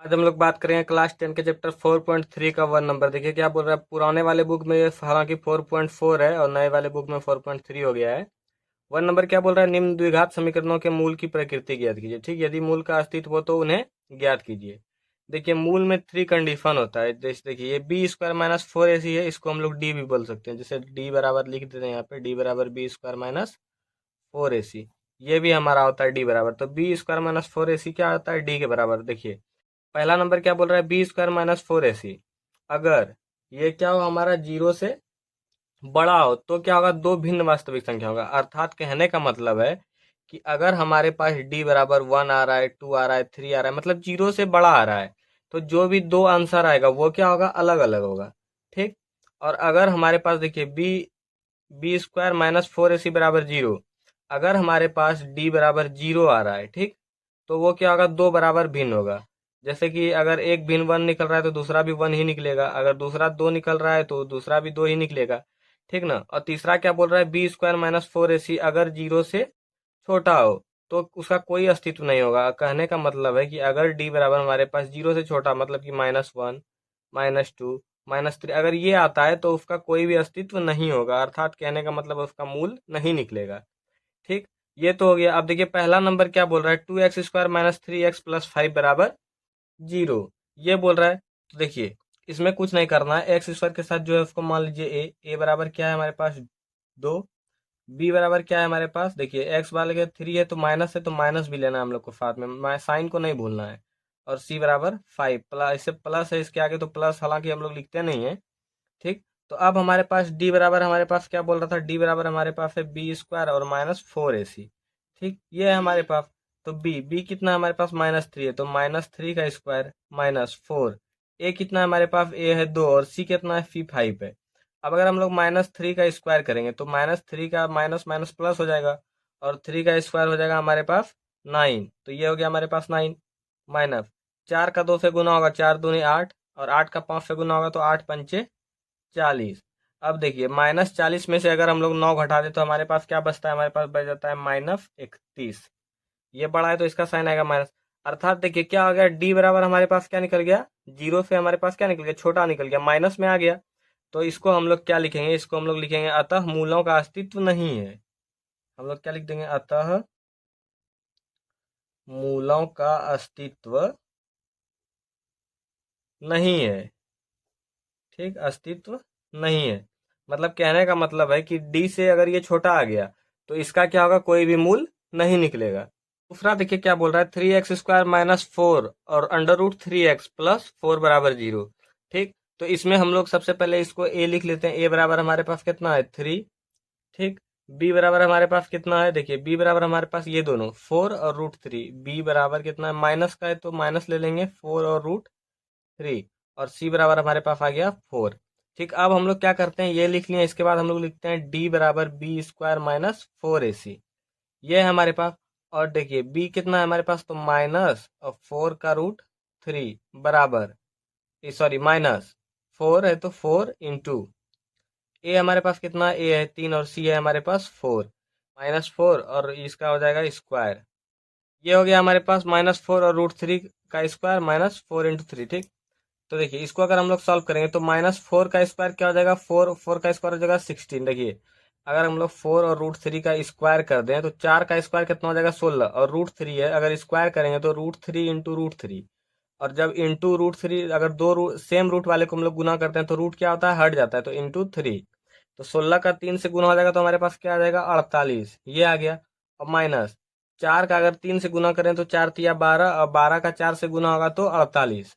आज हम लोग बात करेंगे क्लास 10 के चैप्टर 4.3 का 1 नंबर। देखिए क्या बोल रहा है। पुराने वाले बुक में ये हालांकि 4.4 है और नए वाले बुक में 4.3 हो गया है। 1 नंबर क्या बोल रहा है, निम्न द्विघात समीकरणों के मूल की प्रकृति ज्ञात कीजिए। ठीक, यदि मूल का अस्तित्व हो तो उन्हें ज्ञात कीजिए। देखिए मूल में 3 कंडीशन होता है। जैसे देखिए ये B square minus four A सी है, इसको हम लोग डी भी बोल सकते हैं। जैसे डी बराबर लिख देते हैं यहाँ पे, डी बराबर B square minus four A सी। ये भी हमारा होता है डी बराबर। तो B square minus four A सी क्या होता है, डी के बराबर। देखिए पहला नंबर क्या बोल रहा है, B square minus four A सी। अगर ये क्या हो हमारा जीरो से बड़ा हो तो क्या होगा, दो भिन्न वास्तविक संख्या होगा। अर्थात कहने का मतलब है कि अगर हमारे पास डी बराबर वन आ रहा है, टू आ रहा है, थ्री आ रहा है, मतलब जीरो से बड़ा आ रहा है, तो जो भी दो आंसर आएगा वो क्या होगा, अलग अलग होगा। ठीक। और अगर हमारे पास देखिए B B square minus four A C बराबर जीरो, अगर हमारे पास डी बराबर जीरो आ रहा है, ठीक, तो वो क्या होगा, दो बराबर भिन्न होगा। जैसे कि अगर एक भिन्न वन निकल रहा है तो दूसरा भी वन ही निकलेगा, अगर दूसरा दो निकल रहा है तो दूसरा भी दो ही निकलेगा। ठीक ना। और तीसरा क्या बोल रहा है, B square minus four A सी अगर जीरो से छोटा हो तो उसका कोई अस्तित्व नहीं होगा। कहने का मतलब है कि अगर डी बराबर हमारे पास जीरो से छोटा, मतलब कि minus one, minus two, minus three, अगर ये आता है तो उसका कोई भी अस्तित्व नहीं होगा। अर्थात कहने का मतलब उसका मूल नहीं निकलेगा। ठीक। ये तो हो गया। अब देखिए पहला नंबर क्या बोल रहा है, two X square minus three X plus five बराबर जीरो। ये बोल रहा है। तो देखिए इसमें कुछ नहीं करना है, एक्स स्क्वायर के साथ जो है उसको मान लीजिए ए बराबर क्या है हमारे पास, दो। बी बराबर क्या है हमारे पास, देखिए एक्स वाले के थ्री है तो माइनस है, तो माइनस भी लेना है हम लोग को साथ में, साइन को नहीं भूलना है। और सी बराबर फाइव, प्लस इससे प्लस है इसके आगे तो प्लस, हालांकि हम लोग लिखते नहीं है। ठीक। तो अब हमारे पास डी बराबर हमारे पास क्या बोल रहा था, डी बराबर हमारे पास है बी स्क्वायर और माइनस फोर ए सी। ठीक, ये है हमारे पास। तो बी कितना है हमारे पास, माइनस थ्री है, तो माइनस थ्री का स्क्वायर माइनस फोर। ए कितना है हमारे पास, ए है दो, और सी कितना है, सी फाइव है। अब अगर हम लोग माइनस थ्री का स्क्वायर करेंगे तो माइनस थ्री का माइनस माइनस प्लस हो जाएगा, और थ्री का स्क्वायर हो जाएगा हमारे पास नाइन। तो ये हो गया हमारे पास नाइन। माइनस चार का दो से गुना होगा, चार दूनी आठ, और आठ का पाँच से गुना होगा तो आठ पंचे चालीस। अब देखिए माइनस चालीस में से अगर हम लोग नौ घटा दे तो हमारे पास क्या बचता है, हमारे पास बच जाता है माइनस इकतीस। ये बड़ा है तो इसका साइन आएगा माइनस। अर्थात देखिए क्या हो गया, डी बराबर हमारे पास क्या निकल गया, जीरो से हमारे पास क्या निकल गया, छोटा निकल गया, माइनस में आ गया। तो इसको हम लोग क्या लिखेंगे, इसको हम लोग लिखेंगे अतः मूलों का अस्तित्व नहीं है। हम लोग क्या लिख देंगे, अतः मूलों का अस्तित्व नहीं है। ठीक, अस्तित्व नहीं है। मतलब कहने का मतलब है कि डी से अगर ये छोटा आ गया तो इसका क्या होगा, कोई भी मूल नहीं निकलेगा। दूसरा देखिए क्या बोल रहा है, three X square minus four और under root three X plus four बराबर जीरो। ठीक। तो इसमें हम लोग सबसे पहले इसको ए लिख लेते हैं। ए बराबर हमारे पास कितना है, थ्री। ठीक। बी बराबर हमारे पास कितना है, देखिए बी बराबर हमारे पास ये दोनों फोर और रूट थ्री। बी बराबर कितना है, माइनस का है तो माइनस ले लेंगे, फोर और रूट थ्री। और सी बराबर हमारे पास आ गया फोर। ठीक। अब हम लोग क्या करते हैं, ये लिख लिया, इसके बाद हम लोग लिखते हैं डी बराबर B square minus four A सी। ये है हमारे पास। और देखिए बी कितना है हमारे पास, तो माइनस और फोर का रूट थ्री बराबर, सॉरी माइनस फोर है तो फोर इंटू, ए हमारे पास कितना, ए है तीन, और सी है हमारे पास फोर। माइनस फोर और इसका हो जाएगा स्क्वायर। ये हो गया हमारे पास माइनस फोर और रूट थ्री का square minus four into three. ठीक। तो देखिए इसको अगर हम लोग सॉल्व करेंगे तो माइनस फोर का स्क्वायर क्या हो जाएगा, फोर, फोर का स्क्वायर हो जाएगा सिक्सटीन। देखिए अगर हम लोग फोर और रूट थ्री का स्क्वायर कर दें तो चार का स्क्वायर कितना हो जाएगा, सोलह, और रूट थ्री है, अगर स्क्वायर करेंगे तो root three into root three. और जब इंटू रूट थ्री, अगर दो सेम रूट वाले को हम लोग गुना करते हैं तो रूट क्या होता है, हट जाता है, तो इंटू थ्री। तो सोलह का तीन से गुना हो जाएगा तो हमारे पास क्या आ जाएगा, अड़तालीस। ये आ गया। और माइनस चार का अगर तीन से गुना करें तो चार तिया बारह, और बारह का चार से गुना होगा तो अड़तालीस।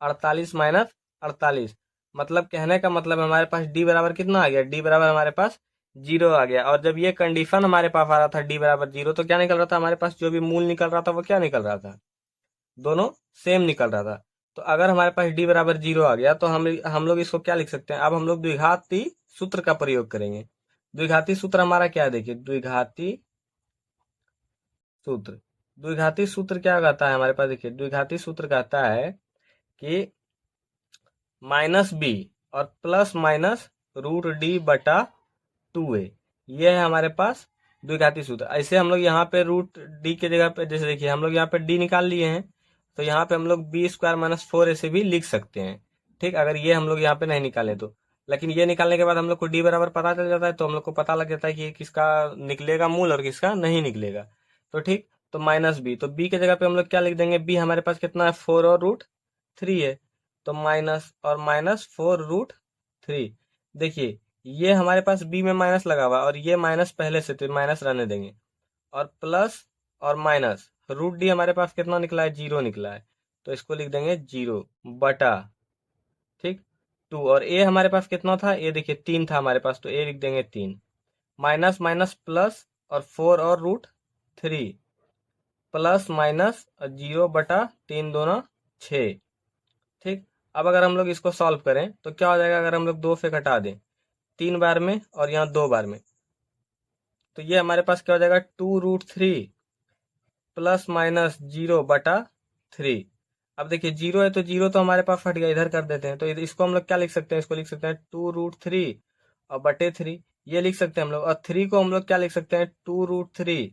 अड़तालीस माइनस अड़तालीस, मतलब कहने का मतलब हमारे पास डी बराबर कितना आ गया, डी बराबर हमारे पास जीरो आ गया। और जब ये कंडीशन हमारे पास आ रहा था डी बराबर जीरो, तो क्या निकल रहा था हमारे पास, जो भी मूल निकल रहा था वो क्या निकल रहा था, दोनों सेम निकल रहा था। तो अगर हमारे पास डी बराबर जीरो आ गया तो हम लोग इसको क्या लिख सकते हैं, अब हम लोग द्विघाती सूत्र का प्रयोग करेंगे। द्विघाती सूत्र हमारा क्या है, देखिए द्विघाती सूत्र, द्विघाती सूत्र क्या कहता है हमारे पास, देखिए द्विघाती सूत्र कहता है कि माइनस बी और प्लस माइनस रूट डी बटा टू ए। ये है हमारे पास द्विघाती सूत्र। ऐसे हम लोग यहाँ पे रूट डी के जगह पे, जैसे देखिए हम लोग यहाँ पे डी निकाल लिए हैं, तो यहाँ पे हम लोग बी स्क्वायर माइनस 4 ऐसे भी लिख सकते हैं। ठीक, अगर ये हम लोग यहाँ पे नहीं निकाले तो। लेकिन ये निकालने के बाद हम लोग को डी बराबर पता चल जाता है, तो हम लोग को पता लग जाता है कि किसका निकलेगा मूल और किसका नहीं निकलेगा। तो ठीक, तो माइनस बी, तो बी के जगह पे हम लोग क्या लिख देंगे, बी हमारे पास कितना है 4 और रूट 3 है, तो माइनस और माइनस 4 रूट 3। देखिए ये हमारे पास बी में माइनस लगा हुआ और ये माइनस पहले से, तो माइनस रहने देंगे, और प्लस और माइनस रूट डी हमारे पास कितना निकला है, 0 निकला है, तो इसको लिख देंगे 0 बटा, ठीक, 2। और ए हमारे पास कितना था, ए देखिए 3 था हमारे पास, तो ए लिख देंगे 3, माइनस माइनस प्लस और 4 और रूट 3, प्लस माइनस 0 बटा 3 दूना 6। ठीक, अब अगर हम लोग इसको सॉल्व करें तो क्या हो जाएगा, अगर हम लोग 2 से घटा दें 3 बार में और यहाँ 2 बार में, तो ये हमारे पास क्या हो जाएगा 2 रूट 3 प्लस माइनस 0 बटा 3। अब देखिए 0 है तो 0 तो हमारे पास हट गया, इधर कर देते हैं, तो इसको हम लोग क्या लिख सकते हैं, इसको लिख सकते हैं 2 रूट 3 और बटे 3, ये लिख सकते हैं हम लोग। और 3 को हम लोग क्या लिख सकते हैं, 2 रूट 3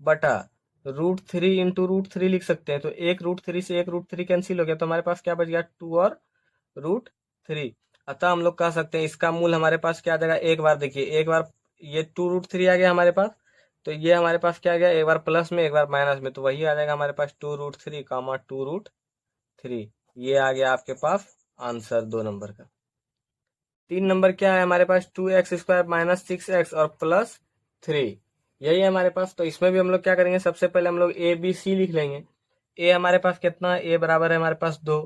बटा रूट 3 इंटू रूट 3 लिख सकते हैं। तो एक रूट 3 से एक रूट 3 कैंसिल हो गया, तो हमारे पास क्या बच गया 2 और रूट 3। अतः हम लोग कह सकते हैं इसका मूल हमारे पास क्या आ जाएगा, एक बार देखिए, एक बार ये 2 रूट 3 आ गया हमारे पास, तो ये हमारे पास क्या आ गया, एक बार प्लस में एक बार माइनस में, तो वही आ जाएगा हमारे पास 2 रूट 3 कामा 2 रूट 3। ये आ गया आपके पास आंसर 2 नंबर का। 3 नंबर क्या है हमारे पास, 2x² माइनस 6x और प्लस 3, यही है हमारे पास। तो इसमें भी हम लोग क्या करेंगे, सबसे पहले हम लोग ए बी सी लिख लेंगे। ए हमारे पास कितना है, ए बराबर है हमारे पास 2,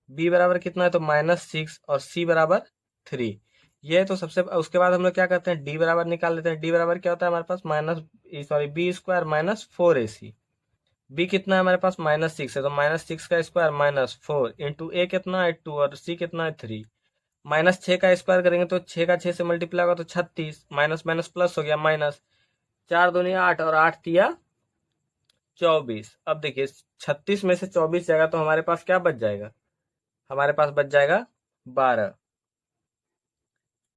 बी बराबर कितना है तो -6 और सी बराबर 3। ये तो सबसे, उसके बाद हम लोग क्या करते हैं, डी बराबर निकाल लेते हैं। डी बराबर क्या होता है हमारे पास, B square minus 4ac। B कितना है हमारे पास -6 है, तो -6 का स्क्वायर -4 इंटू ए कितना है 2 और सी कितना है 3। -6 का स्क्वायर करेंगे तो 6 का 6 से मल्टीप्लाई होगा तो 36, माइनस माइनस प्लस हो गया माइनस, 4 दूनी 8 और 8 तिया 24। अब देखिए 36 में से 24 जाएगा तो हमारे पास क्या बच जाएगा, हमारे पास बच जाएगा 12।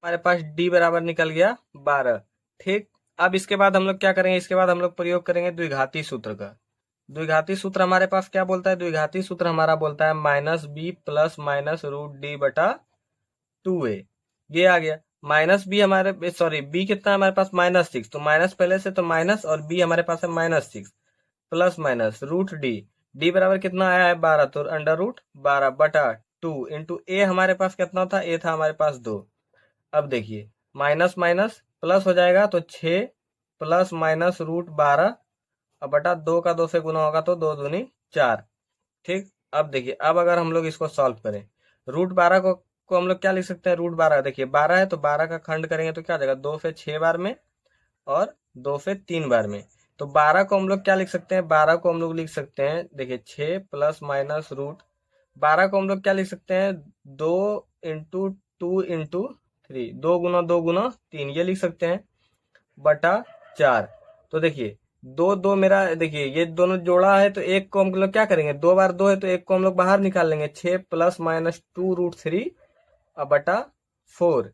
हमारे पास डी बराबर निकल गया 12। ठीक, अब इसके बाद हम लोग क्या करेंगे, इसके बाद हम लोग प्रयोग करेंगे द्विघाती सूत्र का। द्विघाती सूत्र हमारे पास क्या बोलता है, द्विघाती सूत्र हमारा बोलता है -b plus minus root D बटा 2a। ये आ गया माइनस बी, हमारे सॉरी बी कितना है हमारे पास -6, तो माइनस पहले से, तो माइनस, और बी हमारे पास है -6 plus minus root D, D बराबर कितना आया है 12, तो अंडर रूट 12 बटा 2 इंटू ए हमारे पास कितना था, ए था हमारे पास 2। अब देखिए माइनस माइनस प्लस हो जाएगा, तो 6 प्लस माइनस रूट 12 और बटा 2 का 2 से गुना होगा तो 2 दूनी 4। ठीक, अब देखिए, अब अगर हम लोग इसको सॉल्व करें, रूट 12 को हम लोग क्या लिख सकते हैं, रूट 12 देखिए 12 है तो 12 का खंड करेंगे तो क्या आ जाएगा, 2 से 6 बार में और 2 से 3 बार में। तो 12 को हम लोग क्या लिख सकते हैं, 12 को हम लोग लिख सकते हैं, देखिए 6 प्लस माइनस रूट 12 को हम लोग क्या लिख सकते हैं, 2 इंटू 2 इंटू 3, 2 गुना ये लिख सकते हैं बटा 4। तो देखिए 2 2 मेरा, देखिए ये दोनों जोड़ा है तो एक को हम लोग क्या करेंगे, 2 बार 2 है तो एक को हम लोग बाहर निकाल लेंगे, 6 प्लस माइनस 2 रूट 3 और बटा 4।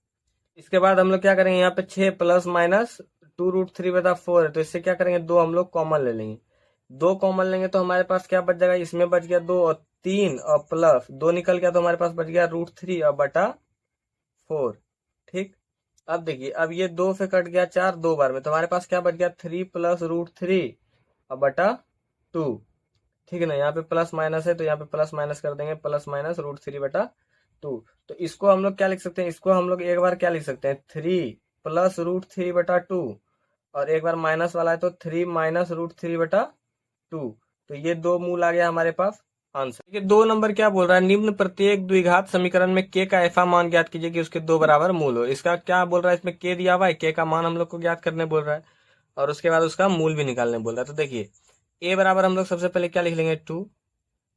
इसके बाद हम लोग क्या करेंगे, यहाँ पे 6 प्लस माइनस 2 रूट 3 बटा 4 है, तो इससे क्या करेंगे, 2 हम लोग कॉमन ले लेंगे। 2 कॉमन लेंगे तो हमारे पास क्या बच जाएगा, इसमें बच गया 2 और 3 और प्लस 2 निकल गया तो हमारे पास बच गया रूट 3 और बटा 4। ठीक, अब देखिए, अब ये 2 से कट गया 4 2 बार में, तो हमारे पास क्या बच गया 3 प्लस रूट 3 और बटा 2। ठीक है ना, यहाँ पे प्लस माइनस है तो यहाँ पे प्लस माइनस कर देंगे, प्लस माइनस रूट 3 बटा 2। तो इसको हम लोग क्या लिख सकते हैं, इसको हम लोग एक बार क्या लिख सकते हैं, 3 प्लस रूट 3 बटा 2, और एक बार माइनस वाला है तो 3 माइनस रूट 3 बटा 2। तो ये दो मूल आ गया हमारे पास आंसर। देखिए 2 नंबर क्या बोल रहा है, निम्न प्रत्येक द्विघात समीकरण में के का ऐसा मान ज्ञात कीजिए कि उसके 2 बराबर मूल हो। इसका क्या बोल रहा है, इसमें के दिया हुआ है, के का मान हम लोग को ज्ञात करने बोल रहा है और उसके बाद उसका मूल भी निकालने बोल रहा है। तो देखिए ए बराबर हम लोग सबसे पहले क्या लिख लेंगे 2,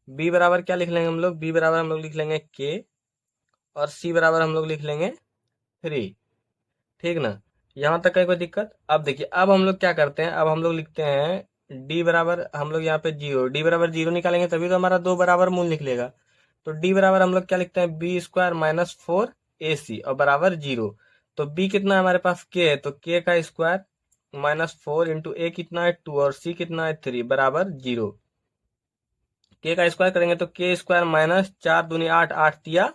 बी बराबर क्या लिख लेंगे हम लोग, बी बराबर हम लोग लिख लेंगे के, और सी बराबर हम लोग लिख लेंगे 3। ठीक ना, यहाँ तक है कोई दिक्कत। अब देखिए, अब हम लोग क्या करते हैं, अब हम लोग लिखते हैं डी बराबर, हम लोग यहाँ पे 0, डी बराबर 0 निकालेंगे तभी तो हमारा 2 बराबर मूल निकलेगा। तो डी बराबर हम लोग क्या लिखते हैं, बी स्क्वायर माइनस 4ac और बराबर 0। तो बी कितना है हमारे पास, के है, तो के का स्क्वायर -4 इंटू ए कितना है 2 और सी कितना है 3 बराबर 0। के का स्क्वायर करेंगे तो के स्क्वायर माइनस 4 दूनी 8, 8 तिया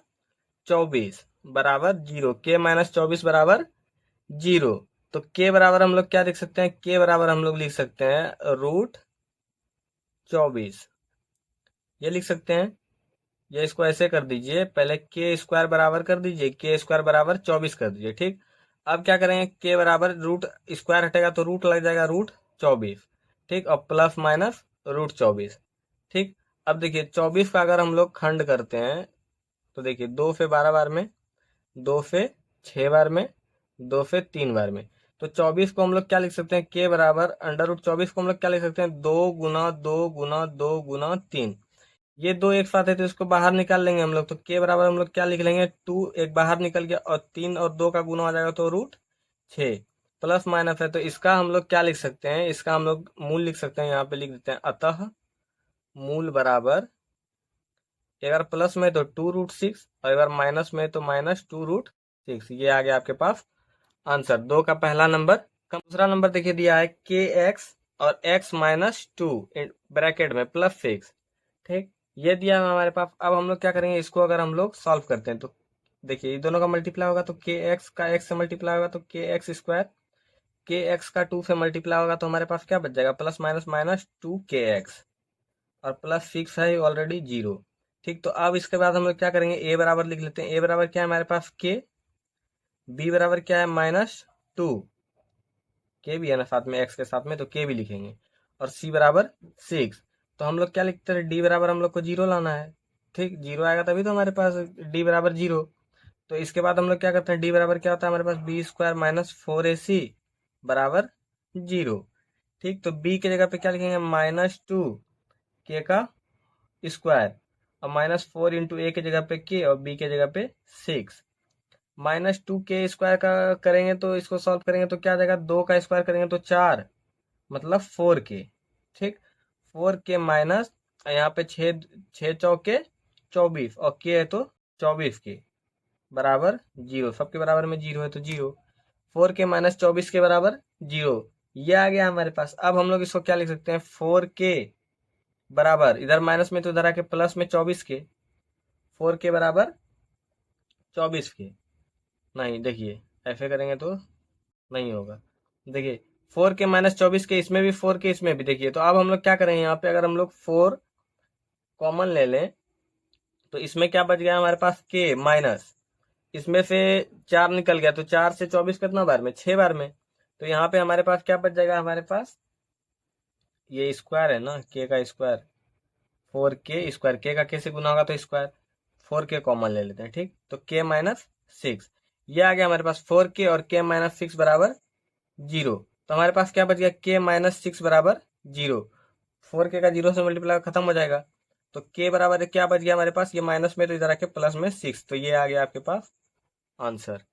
24 बराबर 0। के माइनस 24 बराबर 0। तो के बराबर हम लोग क्या लिख सकते हैं, के बराबर हम लोग लिख सकते हैं रूट 24, ये लिख सकते हैं। ये इसको ऐसे कर दीजिए, पहले के स्क्वायर बराबर कर दीजिए, के स्क्वायर बराबर 24 कर दीजिए। ठीक, अब क्या करेंगे, के बराबर रूट स्क्वायर हटेगा तो रूट लग जाएगा रूट 24। ठीक, और प्लस माइनस रूट 24। ठीक, अब देखिए 24 का अगर हम लोग खंड करते हैं तो देखिए 2 से 12 बार में, 2 से 6 बार में, 2 से 3 बार में। तो 24 को हम लोग क्या लिख सकते हैं, के बराबर अंडर रूट 24 को हम लोग क्या लिख सकते हैं, 2 गुना 2 गुना 2 गुना 3। ये दो एक साथ है तो इसको बाहर निकाल लेंगे हम लोग। तो के बराबर हम लोग क्या लिख लेंगे, 2 एक बाहर निकल गया और 3 और 2 का गुना हो जाएगा तो रूट 6। प्लस माइनस है तो इसका हम लोग क्या लिख सकते हैं, इसका हम लोग मूल लिख सकते हैं, यहाँ पे लिख देते हैं अतः मूल बराबर, एक बार प्लस में तो 2√6 और एक बार माइनस में तो -2√6। ये आ गया आपके पास आंसर 2 का पहला नंबर। दूसरा नंबर देखिए दिया है के एक्स और x-2 ब्रैकेट में +6। ठीक, ये दिया है हमारे पास। अब हम लोग क्या करेंगे, इसको अगर हम लोग सॉल्व करते हैं तो देखिए ये दोनों का मल्टीप्लाई होगा तो के एक्स का x से मल्टीप्लाई होगा तो के एक्स स्क्वायर, के एक्स का 2 से मल्टीप्लाई होगा तो हमारे पास क्या बच जाएगा, प्लस माइनस माइनस 2 kx और +6 है ऑलरेडी 0। ठीक, तो अब इसके बाद हम लोग क्या करेंगे, ए बराबर लिख लेते हैं। ए बराबर क्या है हमारे पास के, बी बराबर क्या है -2, के भी है ना साथ में एक्स के साथ में तो के भी लिखेंगे, और सी बराबर 6। तो हम लोग क्या लिखते हैं, डी बराबर हम लोग को 0 लाना है। ठीक, 0 आएगा तभी तो हमारे पास डी बराबर 0। तो इसके बाद हम लोग क्या करते हैं, डी बराबर क्या होता है हमारे पास, बी स्क्वायर माइनस 4ac बराबर 0। ठीक, तो बी के जगह पे क्या लिखेंगे, -2 के का स्क्वायर और -4 इंटू ए की जगह पे के और बी के जगह पे 6। -2 के स्क्वायर का करेंगे तो इसको सॉल्व करेंगे तो क्या आ जाएगा, 2 का स्क्वायर करेंगे तो 4 मतलब 4 के। ठीक, 4 के माइनस यहाँ पे 6 6 चौके 24 और के है तो 24 के बराबर 0। सबके बराबर में 0 है तो 0। 4 के माइनस 24 के बराबर 0। ये आ गया हमारे पास। अब हम लोग इसको क्या लिख सकते हैं, 4 के बराबर इधर माइनस में तो इधर आके प्लस में 24 के, 4 के बराबर 24 के। नहीं देखिए ऐसे करेंगे तो नहीं होगा। देखिए 4 के माइनस 24 के, इसमें भी 4 के इसमें भी। देखिए तो अब हम लोग क्या करेंगे, यहाँ पे अगर हम लोग 4 कॉमन ले लें तो इसमें क्या बच गया हमारे पास, के माइनस इसमें से 4 निकल गया तो 4 से 24 कितना बार में, 6 बार में। तो यहाँ पे हमारे पास क्या बच जाएगा, हमारे पास ये स्क्वायर है ना, के का स्क्वायर, 4 के स्क्वायर, के का के से गुना होगा तो स्क्वायर, 4 के कॉमन ले लेते हैं। ठीक, तो के-6 ये आ गया हमारे पास 4 के और के-6 बराबर 0। तो हमारे पास क्या बच गया, के-6 बराबर 0। 4 के का 0 से मल्टीप्लाई खत्म हो जाएगा तो के बराबर क्या बच गया हमारे पास, ये माइनस में तो इधर आके प्लस में 6। तो ये आ गया आपके पास आंसर।